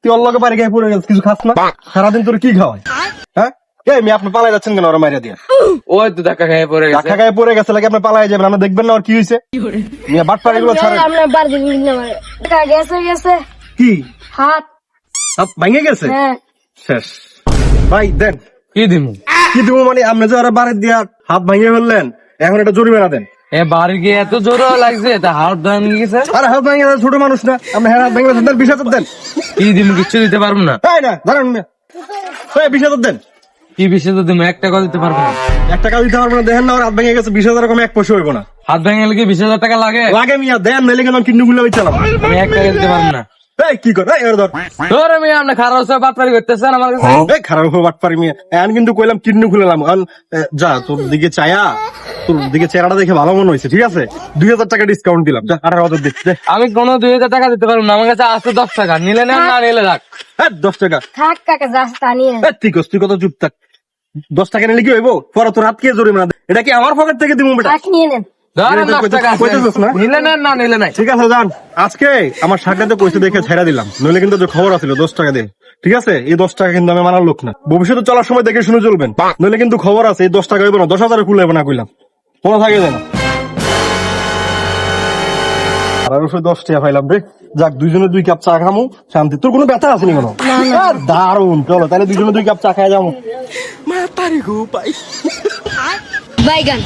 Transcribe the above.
তুই অল্লকে বাড়ি গায়ে পড়ে গেছিস, কিছু খাস না? সারাদিন তোর কি খাওয়ায়? হ্যাঁ, আপনি পালাই যাচ্ছেন কেন? ওরা মারিয়া দিয়ে ওই তো ধাক্কা খাইয়ে পড়ে গেছে। ধাক্কা গায়ে পড়ে গেছে লাগে আপনি পালাই যাবেন, আমরা দেখবেন না? আর কি হয়েছে? বাটপাড়ি গুলো ছাড়েন। গেছে কি হাত সব ভেঙে গেছে? হ্যাঁ শেষ ভাই, দেন। কি দিমু? কি দিব মানে? আপনি যে ওরা বাড়ি দিয়া হাত ভেঙে ফেললেন, এখন এটা জরিমানা দেন। বাড়ি গিয়ে এত জোর লাগছে, তা হাত ভেঙে গেছে। আরে হাত ভেঙে গেছে, ছোট মানুষ না আপনি? হ্যাঁ, হাত ভেঙে গেছে, দেন 20,000 দেন। কি দিমু? কিচ্ছু দিতে পারবো না। তাই না? ধরেন 20,000 দেন। কি বিষয় তো দিমু? 1 টাকা দিতে পারবো না। 1 টাকা দিতে পারবো না? দেখেন না, ওর হাত ভেঙে গেছে, 20,000 কম 1 পয়সা হইব না। হাত ভেঙে গেলে কি 20,000 টাকা লাগে? লাগে মিয়া, দেন, নাইলে কিন্তু কিডনি গুলো চালাবো। আমি 1 টাকা দিতে পারবো না। এই কি কর, এই ধর। তোর আমি আপনি খারাপ বাতপারি করতেছেন আমার কাছে। এই খারাপ হয়ে বাট পারি মিয়া, এখন কিন্তু কইলাম কিডনি খুলেলাম। যা, তোর দিকে চায়া, তোর দিকে চেহারাটা দেখে ভালো মনে হয়েছে, ঠিক আছে? 2,000 টাকা ডিসকাউন্ট দিলাম, যা 18,000 দিচ্ছে। আমি কোনো 2,000 টাকা দিতে পারবো না, আমার কাছে আছে 10 টাকা। নিলে নেন, না নিলে রাখ। 10 টাকা? থাক কাকা, যাস তা নিয়ে ঠিক আছে, তুই কত চুপ থাক। 10 টাকা নিলে কি হইব? পরে তোর হাত কে জরিমানা দেয়? এটা কি আমার পকেট থেকে দিব বেটা? থাক নিয়ে নেন। ধরেন 10 টাকা আছে। কইতেছিস না? নিলে নেন, না নিলে নাই। ঠিক আছে, যান। আজকে আমার সাকটাতে কইতে দেখে ছেড়ে দিলাম, নইলে কিন্তু যে খবর আছিল 10 টাকা দিন, ঠিক আছে? এই 10 টাকা কিন্তু আমি মানার লোক না। ভবিষ্যতে চলার সময় দেখে শুনে চলবেন, নইলে কিন্তু খবর আছে, এই 10 টাকা হইব না, 10,000 খুলে না কইলাম। মনে থাকে যেন। আর 10 টাকা পাইলাম রে। যাক, দুইজনে 2 কাপ চা খামু, শান্তি। তোর কোনো ব্যথা আছে নি কোনো? দারুন, চলো তাহলে দুইজনে 2 কাপ চা খাই যাবো। বাইগান